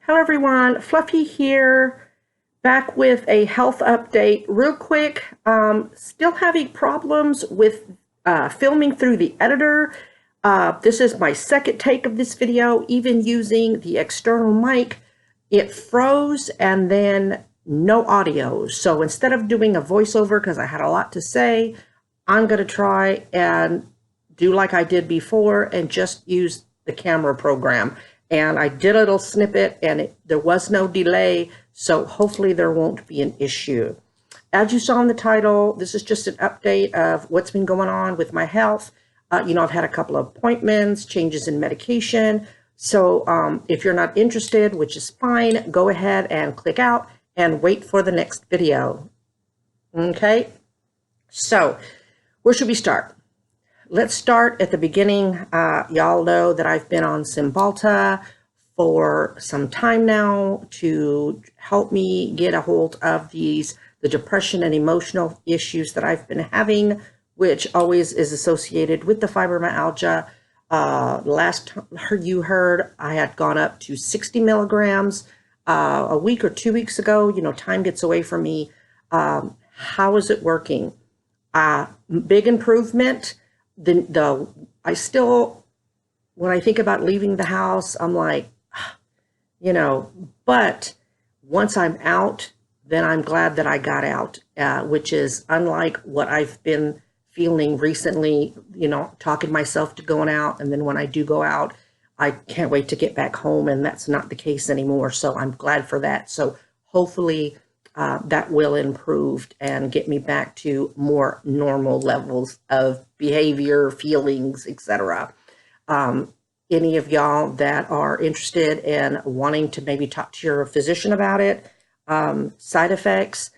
Hello everyone, Fluffy here, back with a health update real quick. Still having problems with filming through the editor. This is my second take of this video. Even using the external mic, it froze and then no audio. So instead of doing a voiceover, because I had a lot to say, I'm going to try and do like I did before and just use the camera program. And I did a little snippet and there was no delay, so hopefully there won't be an issue. As you saw in the title, this is just an update of what's been going on with my health. I've had a couple of appointments, changes in medication. So if you're not interested, which is fine, go ahead and click out and wait for the next video. Okay, so where should we start? Let's start at the beginning. Y'all know that I've been on Cymbalta for some time now to help me get a hold of the depression and emotional issues that I've been having, which always is associated with the fibromyalgia. Last you heard, I had gone up to 60 milligrams a week or 2 weeks ago. Time gets away from me. How is it working? Big improvement. I still, when I think about leaving the house, I'm like, but once I'm out, then I'm glad that I got out, which is unlike what I've been feeling recently, talking myself to going out. And then when I do go out, I can't wait to get back home. And that's not the case anymore. So I'm glad for that. So hopefully that will improve and get me back to more normal levels of behavior, feelings, etc. Any of y'all that are interested in wanting to maybe talk to your physician about it, side effects,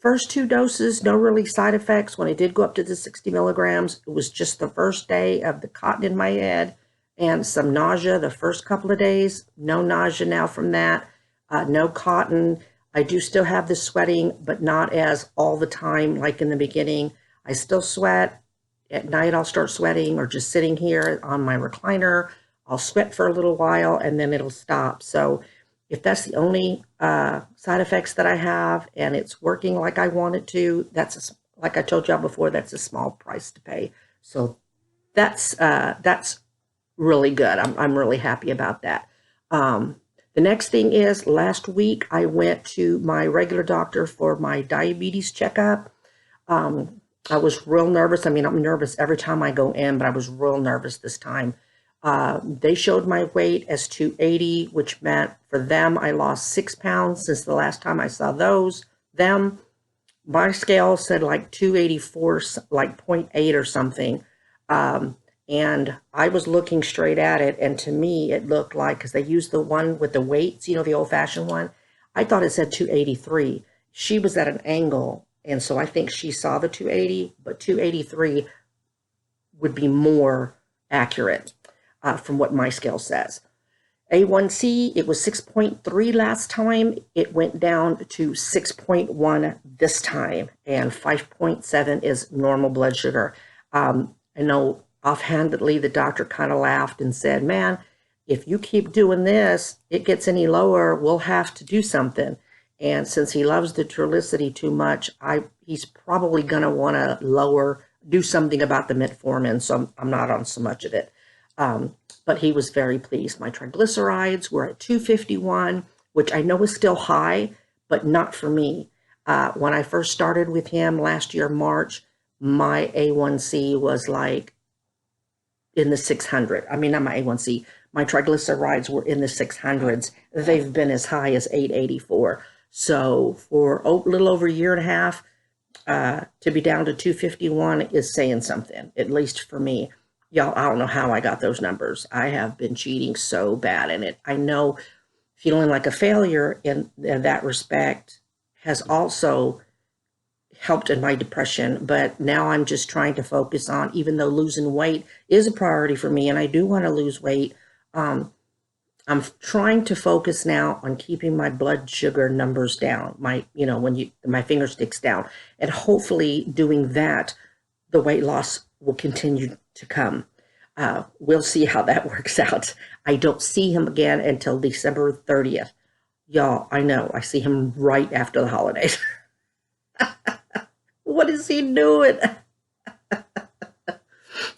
first 2 doses, no really side effects. When I did go up to the 60 milligrams, it was just the first day of the cotton in my head and some nausea the first couple of days. No nausea now from that. No cotton. I do still have the sweating, but not as all the time like in the beginning. I still sweat. At night I'll start sweating, or just sitting here on my recliner, I'll sweat for a little while and then it'll stop. So if that's the only side effects that I have and it's working like I want it to, like I told y'all before, that's a small price to pay. So that's really good. I'm really happy about that. The next thing is, last week I went to my regular doctor for my diabetes checkup. I was real nervous. I mean, I'm nervous every time I go in, but I was real nervous this time. They showed my weight as 280, which meant for them, I lost 6 pounds since the last time I saw them. My scale said like 284, like 0.8 or something. And I was looking straight at it, and to me, it looked like, because they used the one with the weights, the old-fashioned one, I thought it said 283. She was at an angle, and so I think she saw the 280, but 283 would be more accurate from what my scale says. A1C, it was 6.3 last time. It went down to 6.1 this time, and 5.7 is normal blood sugar. I know offhandedly, the doctor kind of laughed and said, man, if you keep doing this, it gets any lower, we'll have to do something. And since he loves the Trulicity too much, he's probably going to want to do something about the metformin, so I'm not on so much of it. But he was very pleased. My triglycerides were at 251, which I know is still high, but not for me. When I first started with him last year, March, my A1C was like in the 600. I mean, not my A1C, my triglycerides were in the 600s. They've been as high as 884. So for a little over a year and a half, to be down to 251 is saying something, at least for me. Y'all, I don't know how I got those numbers. I have been cheating so bad in it. I know feeling like a failure in that respect has also helped in my depression, but now I'm just trying to focus on, even though losing weight is a priority for me and I do want to lose weight, I'm trying to focus now on keeping my blood sugar numbers down, my finger sticks down, and hopefully doing that, the weight loss will continue to come. we'll see how that works out. I don't see him again until December 30th. Y'all, I know, I see him right after the holidays. What is he doing?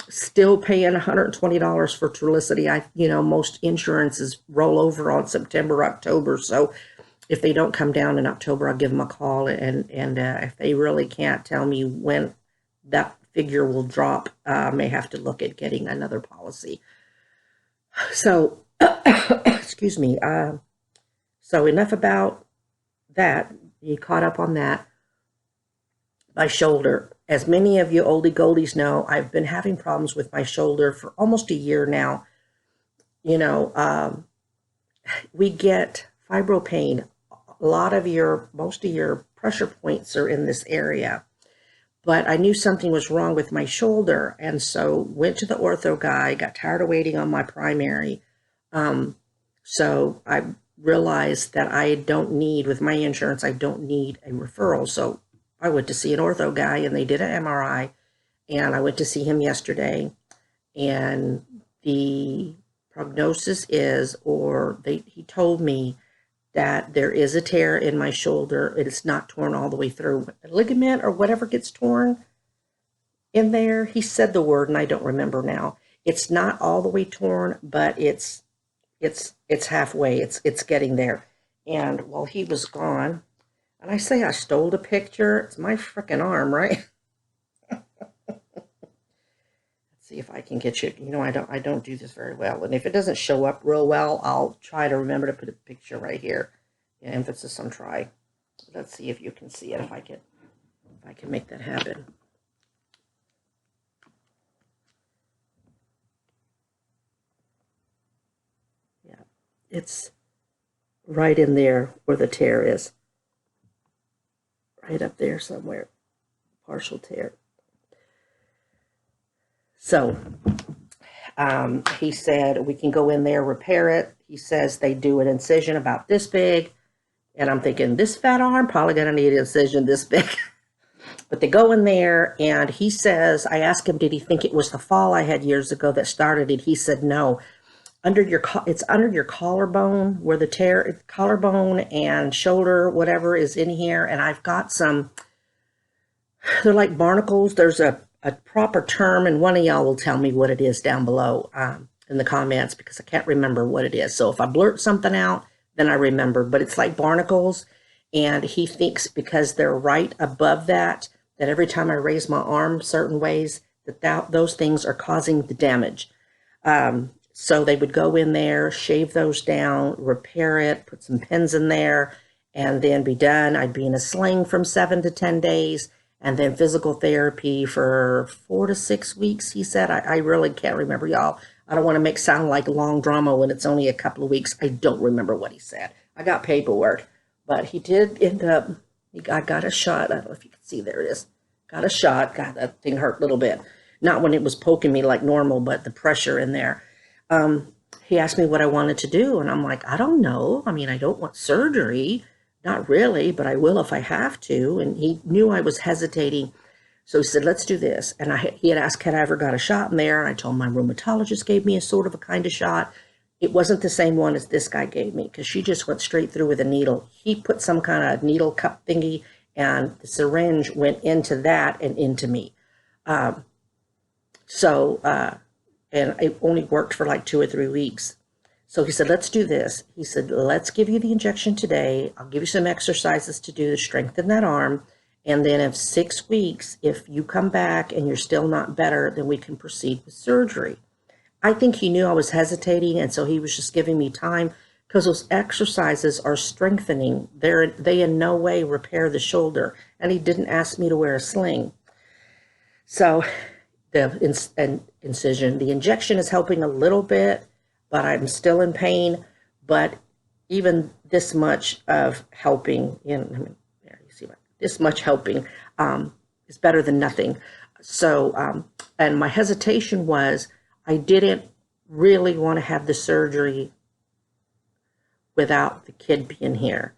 Still paying $120 for Trulicity. Most insurances roll over on September, October. So if they don't come down in October, I'll give them a call. And if they really can't tell me when that figure will drop, I may have to look at getting another policy. So, excuse me. So enough about that. You caught up on that. My shoulder. As many of you oldie goldies know, I've been having problems with my shoulder for almost a year now. We get fibro pain. Most of your pressure points are in this area. But I knew something was wrong with my shoulder, and so went to the ortho guy, got tired of waiting on my primary. So I realized that with my insurance, I don't need a referral. So I went to see an ortho guy, and they did an MRI, and I went to see him yesterday, and the prognosis is, he told me that there is a tear in my shoulder. It's not torn all the way through. A ligament or whatever gets torn in there. He said the word, and I don't remember now. It's not all the way torn, but it's halfway. It's getting there. And while he was gone, and I say I stole the picture, it's my freaking arm, right? See if I can get you. I don't do this very well, and if it doesn't show up real well, I'll try to remember to put a picture right here. Yeah, emphasis on try. Let's see if you can see it. If I can make that happen. Yeah, it's right in there where the tear is. Right up there somewhere. Partial tear. So he said we can go in there, repair it. He says they do an incision about this big. And I'm thinking, this fat arm probably going to need an incision this big. But they go in there, and he says, I asked him, did he think it was the fall I had years ago that started it? He said, no. It's under your collarbone, where the collarbone and shoulder, whatever is in here. And I've got they're like barnacles. There's a proper term, and one of y'all will tell me what it is down below in the comments, because I can't remember what it is. So if I blurt something out, then I remember. But it's like barnacles, and he thinks because they're right above that every time I raise my arm certain ways, those things are causing the damage. So they would go in there, shave those down, repair it, put some pins in there, and then be done. I'd be in a sling from 7 to 10 days. And then physical therapy for 4 to 6 weeks, he said. I really can't remember, y'all. I don't want to make sound like long drama when it's only a couple of weeks. I don't remember what he said. I got paperwork. But he did end up, I got a shot. I don't know if you can see, there it is. Got a shot. God, that thing hurt a little bit. Not when it was poking me like normal, but the pressure in there. He asked me what I wanted to do, and I'm like, I don't know. I mean, I don't want surgery. Not really, but I will if I have to. And he knew I was hesitating. So he said, let's do this. And he had asked, had I ever got a shot in there? And I told him my rheumatologist gave me a kind of shot. It wasn't the same one as this guy gave me, because she just went straight through with a needle. He put some kind of needle cup thingy, and the syringe went into that and into me. And it only worked for like 2 or 3 weeks. So he said, let's do this. He said, let's give you the injection today. I'll give you some exercises to do to strengthen that arm. And then in 6 weeks, if you come back and you're still not better, then we can proceed with surgery. I think he knew I was hesitating, and so he was just giving me time, because those exercises are strengthening. They in no way repair the shoulder. And he didn't ask me to wear a sling. So the incision, the injection is helping a little bit, but I'm still in pain. But even this much of helping, this much helping is better than nothing. So, and my hesitation was, I didn't really want to have the surgery without the kid being here,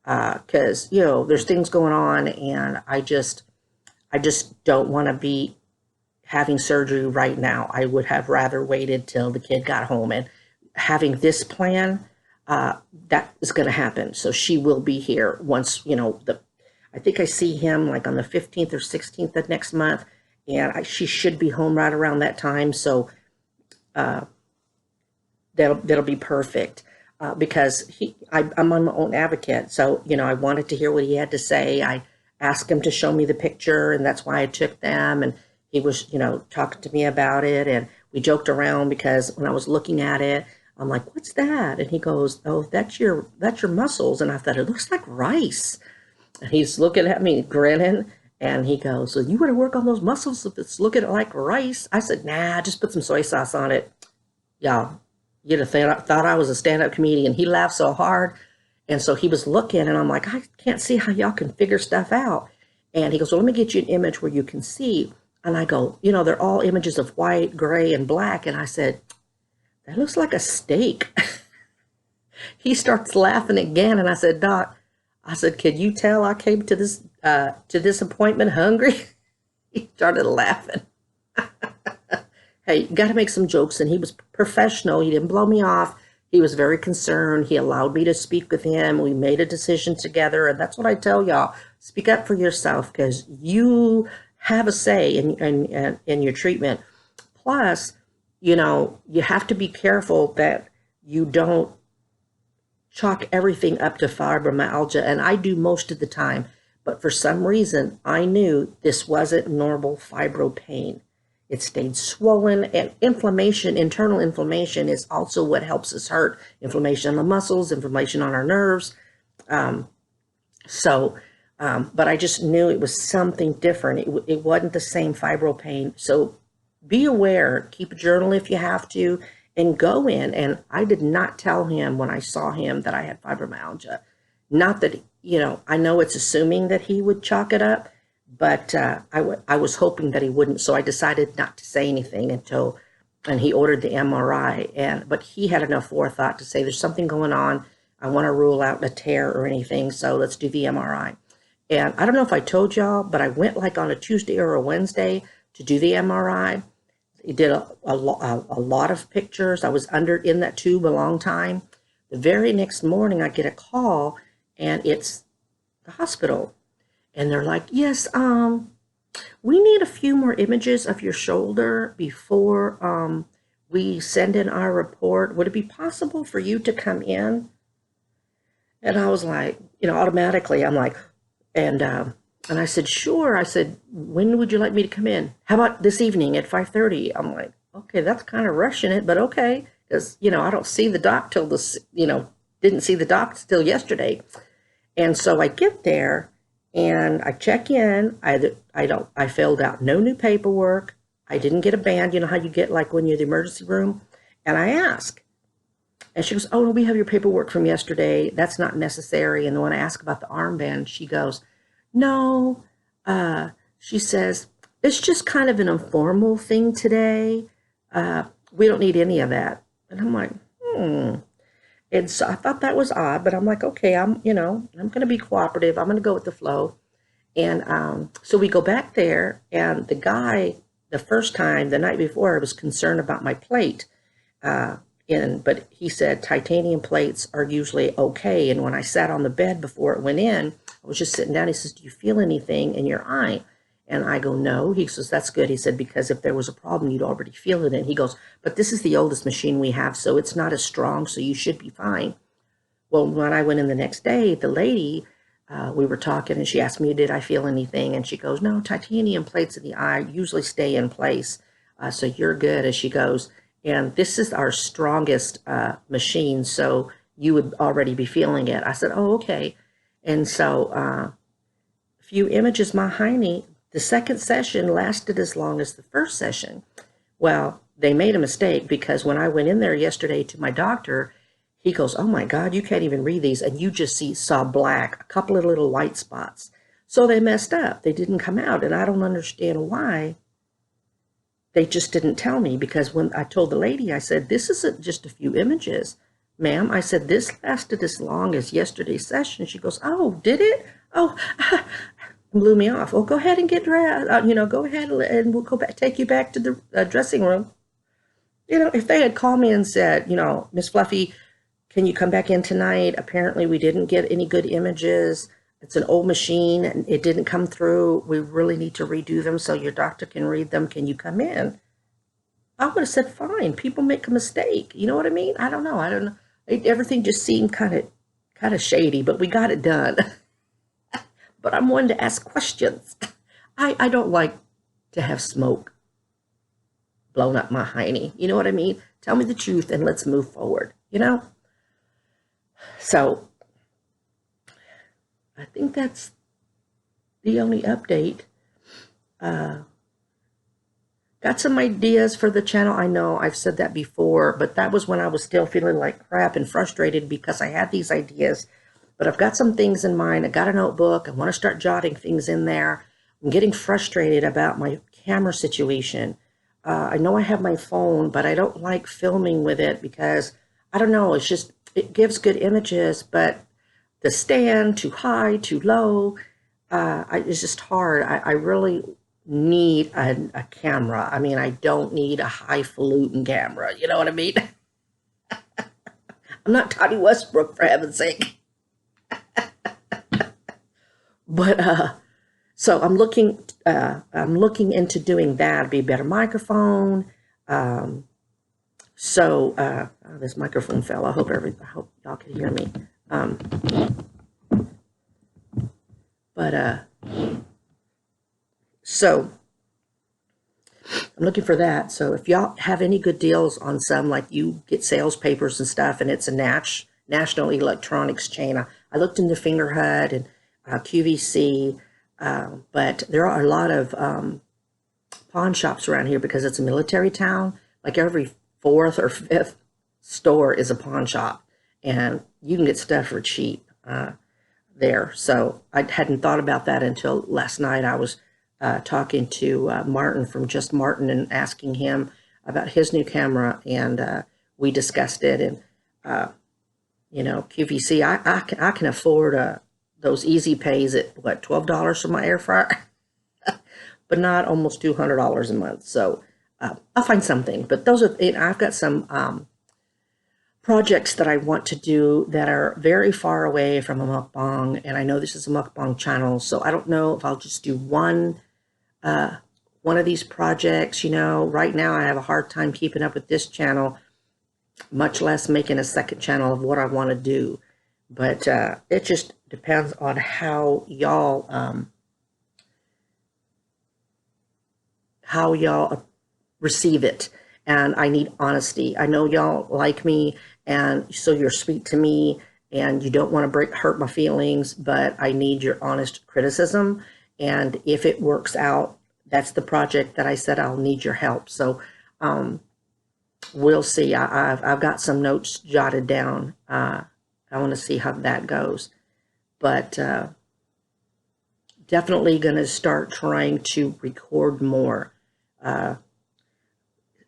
because there's things going on, and I just don't want to be having surgery right now. I would have rather waited till the kid got home. And having this plan, that is going to happen. So she will be here once, I think I see him like on the 15th or 16th of next month. And she should be home right around that time. So that'll be perfect. Because I'm on my own advocate. So, I wanted to hear what he had to say. I asked him to show me the picture, and that's why I took them. And he was, talking to me about it. And we joked around because when I was looking at it, I'm like, what's that? And he goes, oh, that's your muscles. And I thought, it looks like rice. And he's looking at me, grinning. And he goes, so you want to work on those muscles if it's looking like rice? I said, nah, just put some soy sauce on it. Y'all. You'd have thought I was a stand-up comedian. He laughed so hard. And so he was looking, and I'm like, I can't see how y'all can figure stuff out. And he goes, well, let me get you an image where you can see. And I go, they're all images of white, gray, and black. And I said, that looks like a steak. He starts laughing again. And I said, Doc, can you tell I came to this appointment hungry? He started laughing. Hey, you got to make some jokes. And he was professional. He didn't blow me off. He was very concerned. He allowed me to speak with him. We made a decision together. And that's what I tell y'all. Speak up for yourself because you have a say in your treatment. Plus, you have to be careful that you don't chalk everything up to fibromyalgia. And I do most of the time. But for some reason, I knew this wasn't normal fibro pain. It stayed swollen, and inflammation, internal inflammation, is also what helps us hurt. Inflammation on the muscles, inflammation on our nerves. But I just knew it was something different. It wasn't the same fibro pain. So be aware, keep a journal if you have to, and go in. And I did not tell him when I saw him that I had fibromyalgia. Not that, I know it's assuming that he would chalk it up. But I was hoping that he wouldn't, so I decided not to say anything and he ordered the MRI. But he had enough forethought to say, there's something going on. I want to rule out a tear or anything, so let's do the MRI. And I don't know if I told y'all, but I went like on a Tuesday or a Wednesday to do the MRI. He did a lot of pictures. I was in that tube a long time. The very next morning, I get a call, and it's the hospital. And they're like, yes, we need a few more images of your shoulder before we send in our report. Would it be possible for you to come in? And I was like, automatically, I'm like, and I said, sure. I said, when would you like me to come in? How about this evening at 5:30? I'm like, okay, that's kind of rushing it, but okay. Because, I don't see the doc till didn't see the doc till yesterday. And so I get there. And I check in. I filled out no new paperwork. I didn't get a band. You know how you get like when you're in the emergency room? And I ask. And she goes, oh, no, we have your paperwork from yesterday. That's not necessary. And when I ask about the armband, she goes, no. She says, it's just kind of an informal thing today. We don't need any of that. And I'm like, And so I thought that was odd, but I'm like, okay, I'm going to be cooperative. I'm going to go with the flow. And so we go back there, and the guy, the first time, the night before, I was concerned about my plate. But he said titanium plates are usually okay. And when I sat on the bed before it went in, I was just sitting down. He says, do you feel anything in your eye? And I go, no. He says, that's good. He said, because if there was a problem, you'd already feel it. And he goes, but this is the oldest machine we have, so it's not as strong, so you should be fine. Well, when I went in the next day, the lady, we were talking, and she asked me, did I feel anything? And she goes, no, titanium plates in the eye usually stay in place, so you're good. And she goes, and this is our strongest machine, so you would already be feeling it. I said, oh, okay. And so a few images, my hiney. The second session lasted as long as the first session. Well, they made a mistake because when I went in there yesterday to my doctor, he goes, oh my God, you can't even read these. And you just saw black, a couple of little white spots. So they messed up. They didn't come out. And I don't understand why. They just didn't tell me, because when I told the lady, I said, this isn't just a few images, ma'am. I said, this lasted as long as yesterday's session. She goes, oh, did it? Oh, and blew me off. Oh, go ahead and get dressed. Go ahead and we'll go back, take you back to the dressing room. If they had called me and said, Miss Fluffy, can you come back in tonight? Apparently we didn't get any good images. It's an old machine and it didn't come through. We really need to redo them so your doctor can read them. Can you come in? I would have said, fine. People make a mistake. You know what I mean? I don't know. Everything just seemed kind of shady, but we got it done. But I'm one to ask questions. I don't like to have smoke blown up my hiney. You know what I mean? Tell me the truth and let's move forward, So I think that's the only update. Got some ideas for the channel. I know I've said that before, but that was when I was still feeling like crap and frustrated because I had these ideas. But I've got some things in mind. I got a notebook. I want to start jotting things in there. I'm getting frustrated about my camera situation. I know I have my phone, but I don't like filming with it because, I don't know, it gives good images, but the stand, too high, too low, it's just hard. I really need a camera. I mean, I don't need a highfalutin camera. You know what I mean? I'm not Toddy Westbrook, for heaven's sake. But so I'm looking into doing that. It'd be a better microphone. This microphone fell. I hope y'all can hear me. So I'm looking for that. So if y'all have any good deals on some, like you get sales papers and stuff, and it's a national electronics chain. I looked into Fingerhut and QVC, but there are a lot of pawn shops around here because it's a military town. Like every fourth or fifth store is a pawn shop, and you can get stuff for cheap there. So I hadn't thought about that until last night. I was talking to Martin from Just Martin and asking him about his new camera, and we discussed it. And QVC, I can afford those easy pays at what, $12 for my air fryer, but not almost $200 a month. So I'll find something. But I've got some projects that I want to do that are very far away from a mukbang, and I know this is a mukbang channel, so I don't know if I'll just do one of these projects. Right now I have a hard time keeping up with this channel, much less making a second channel of what I want to do. But it just depends on how y'all receive it. And I need honesty. I know y'all like me, and so you're sweet to me, and you don't want to hurt my feelings, but I need your honest criticism. And if it works out, that's the project that I said I'll need your help. So we'll see. I've got some notes jotted down. I want to see how that goes. But definitely going to start trying to record more.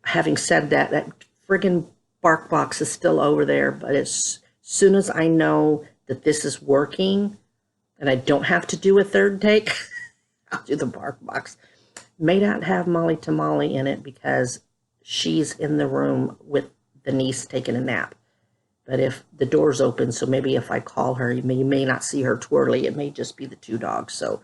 Having said that, that friggin' bark box is still over there, but as soon as I know that this is working and I don't have to do a third take, I'll do the bark box. May not have Molly Tamale in it because she's in the room with the niece taking a nap. But if the door's open, so maybe if I call her, you may not see her twirly. It may just be the two dogs. So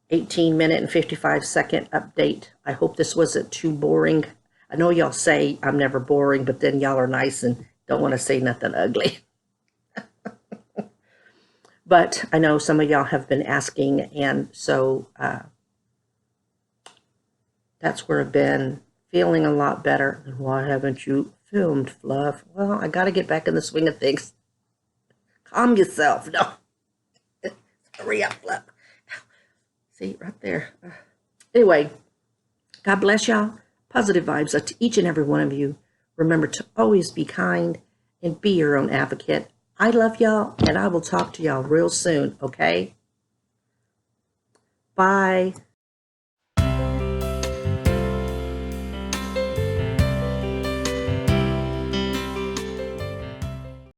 18-minute and 55-second update. I hope this wasn't too boring. I know y'all say I'm never boring, but then y'all are nice and don't want to say nothing ugly. But I know some of y'all have been asking, and so that's where I've been feeling a lot better. And why haven't you filmed, Fluff? Well, I got to get back in the swing of things. Calm yourself. No. Hurry up, Fluff. See, right there. Anyway, God bless y'all. Positive vibes to each and every one of you. Remember to always be kind and be your own advocate. I love y'all, and I will talk to y'all real soon, okay? Bye.